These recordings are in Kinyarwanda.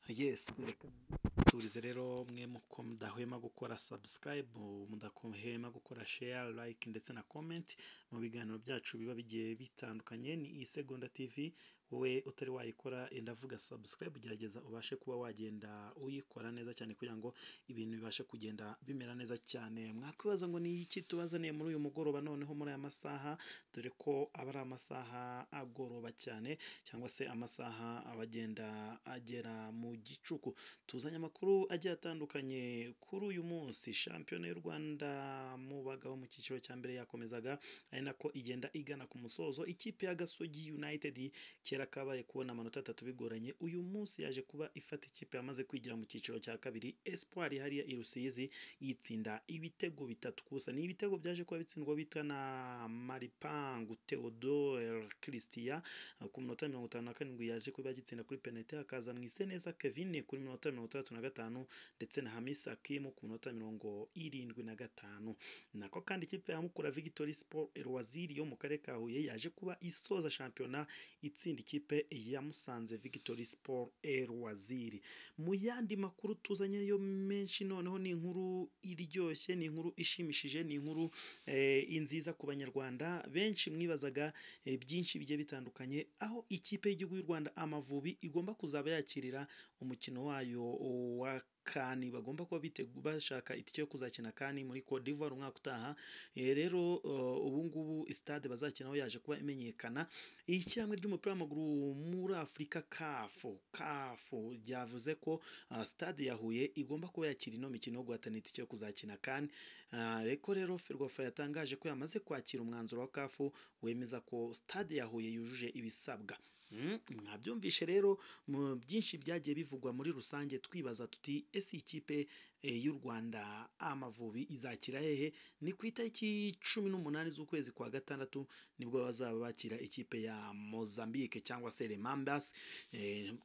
Yes, turize rero mwe muko mudahwema gukora subscribe, mudahwema gukora share, like ndetse na comment mu biganiro byacu biba bigiye bitandukanye. Ni Isegonda TV, wowe utari wayikora ndavuga subscribe, gerageza ubashe kuba wagenda uyikora neza cyane kugira ngo ibintu bibashe kugenda bimera neza cyane. Mwakwibaza ngo ni iki tubazaniye muri uyu mugoroba noneho muri aya masaha, dore ko aba ari amasaha agoroba cyane cyangwa se amasaha abagenda agera mu gicuku. Tuzanye amakuru agiye atandukanye kuri uyu munsi. Shampiyona y'u Rwanda mu bagabo mu cyiciro cya mbere yakomezaga, ari nako igenda igana ku musozo. Ikipe ya Gasogi United KERA KABAYE kubona amanota 3 bigoranye, uyu munsi yaje kuba ifata ikipe yamaze kwigira mu cyiciro cya kabiri Espoir hariya i Rusizi, yitsinda ibitego 3 kusa. Ni ibitego byaje kuba bitsindwa bita na Maripangu Theodore Christian ku minota 57 yaje kuba gitsinda kuri penalty, hakaza Mwiseneza Kevin kuri minota 35 ndetse na Hamisa Hakim ku minota 75. Nako kandi ikipe ya Mukura Victory Sport Rwaziri yo mu karere ka Huye yaje kuba isoza shampiyona itsinda ikipe ya Musanze Victory Sport Rwaziri. Mu yandi makuru tuzanye yo menshi noneho ni inkuru iryoshye, ni inkuru ishimishije, ni inkuru inziza ku banyarwanda benshi mwibazaga byinshi bigiye bitandukanye, aho ikipe y'igihugu y'u Rwanda Amavubi igomba kuzaba yakirira umukino wayo wa kani, bagomba kuba bashaka itike yo kuzakina kani muri Cote d'Ivoire umwaka utaha. Rero ubu ngubu STADE bazakinaho yaje kuba imenyekana. Ishyirahamwe ry'umupira w'amaguru muri Afurika CAF ryavuze ko STADE ya Huye igomba kuba yakira ino mikino yo guhatana itike yo kuzakina kani. Rero FERWAFA yatangaje ko yamaze kwakira umwanzuro wa CAF wemeza ko STADE ya Huye yujuje ibisabwa. Mwabyumvishe rero mu byinshi byagiye bivugwa muri rusange, twibaza tuti ese ikipe y'u Rwanda Amavubi izakira hehe? Ni ku itariki 18 z'ukwezi kwa gatandatu nibwo bazaba bakira ikipe ya Mozambique cyangwa se Les Mambas.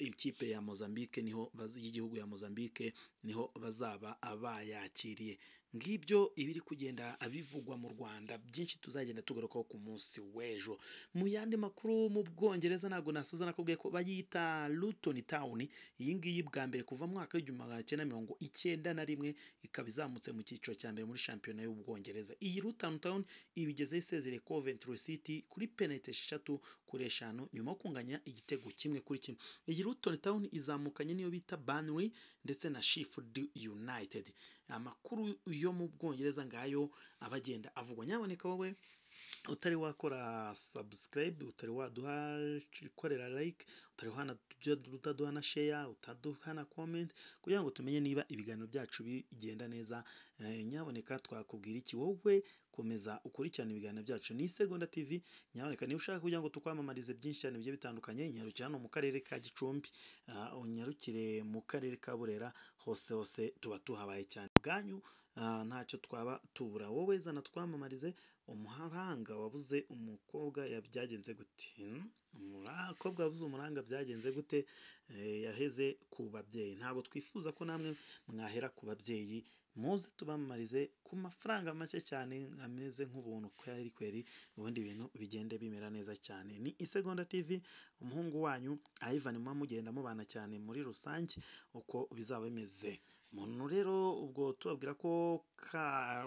Ikipe ya Mozambique niho y'igihugu ya Mozambique niho bazaba abayakiriye. Ngibyo ibiri kugenda abivugwa mu Rwanda, byinshi tuzagenda tugarukaho ku munsi w'ejo. Mu yandi makuru mu Bwongereza ntago nasoza nakubwiye ko bayita Luton Town, iyi ngiyi bwa mbere kuva mu mwaka w'1991 ikaba izamutse mu cyiciro cya mbere muri shampiyona y'Ubwongereza. Iyi Luton Town ibigeze isezereye Coventry City kuri penalty 6-5 nyuma yo kunganya igitego 1-1. Iyi Luton Town izamukanye niyo bita Burnley ndetse na Sheffield United. Amakuru yo mu Bwongereza ngayo abagenda avugwa. Nyaboneka wowe utari wakora subscribe, utari wadukorera like, utari utaduha na share, utaduha na comment kugira ngo tumenye niba ibiganiro byacu bigenda neza. Nyaboneka twakubwira iki? Wowe komeza ukurikirana ibiganiro byacu. Ni Isegonda TV. Nyaboneka niba ushaka kugira ngo tukwamamarize byinshi cyane bigiye bitandukanye, nyarukira hano mu karere ka Gicumbi, unyarukire mu karere ka Burera, hose tuba tuhabaye cyane bwanyu. Ntacyo twaba tubura. Wowe zana twamamarize. Umuhanga wabuze umukobwa byagenze gute? Umukobwa wabuze umuranga byagenze gute? Yaheze ku babyeyi. Ntabwo twifuza ko namwe mwahera ku babyeyi, muze tubamamarize ku mafaranga make cyane ameze nk'ubuntu kweri, ubundi ibintu bigende bimera neza cyane. Ni Isegonda TV, umuhungu wanyu Ivan, mugenda mubana cyane muri rusange uko bizaba bimeze. Umuntu rero ubwo tubabwira ko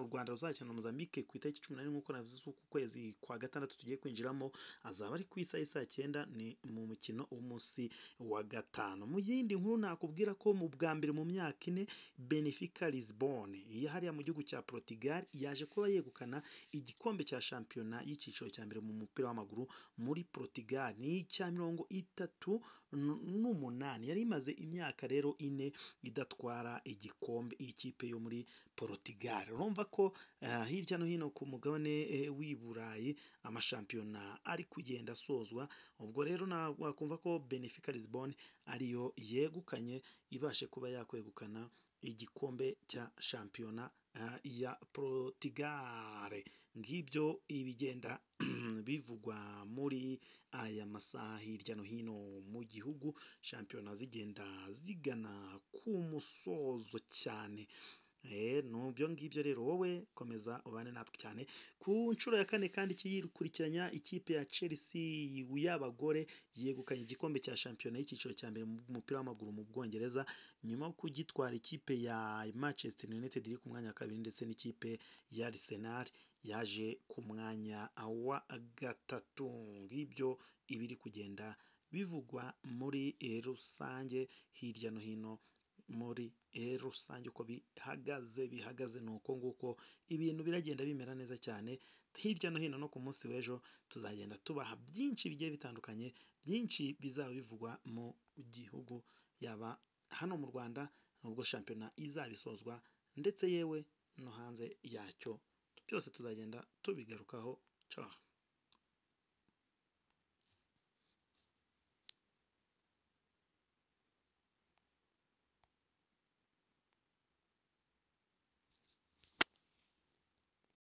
u Rwanda ruzakina na Mozambique ku itariki 14 nk'uko navuze z'uku kwezi kwa gatandatu tugiye kwinjiramo, azaba ari ku isaha 9 ni mu mukino w'umunsi wa gatanu. Mu yindi nkuru nakubwira ko mu bwa mbere mu myaka 4 Benfica Lisbon iyi hariya mu gihugu cya Portugal yaje kuba yegukana igikombe cya shampiyona y'icyiciro cya mbere mu mupira w'amaguru muri Portugal. Ni cya 38 yari imaze imyaka rero 4 idatwara igikombe, ikipe yo muri Portugal. Urumva ko hirya no hino ku mugabane w'i Burayi amashampiyona ari kugenda asozwa. Ubwo rero wakumva ko Benfica Lisbon ariyo yegukanye, ibashe kuba yakwegukana igikombe cya shampiyona ya Portugal. Ngibyo ibigenda bivugwa muri aya masaha hirya no hino mu gihugu, shampiyona zigenda zigana ku musozo cyane. nubyo ngibyo rero wowe komeza ubane natwe cyane ku nshuro ya kane kandi kiyikurikiranya ikipe ya Chelsea y'abagore yegukanye igikombe cya shampiyona y'icyiciro cya mbere mu mupira w'amaguru mu Bwongereza nyuma yo kugitwara ikipe ya Manchester United iri ku mwanya wa kabiri ndetse n'ikipe ya Arsenal yaje ku mwanya wa gatatu. Ngibyo ibiri kugenda bivugwa muri rusange hirya no hino muri rusange uko bihagaze nuko nguko ibintu biragenda bimera neza cyane hirya no hino. No ku munsi w'ejo tuzagenda tubaha byinshi bigiye bitandukanye, byinshi bizaba bivugwa mu gihugu yaba hano mu Rwanda nubwo shampiyona izabisozwa ndetse yewe no hanze yacyo byose tuzagenda tubigarukaho. Ciao.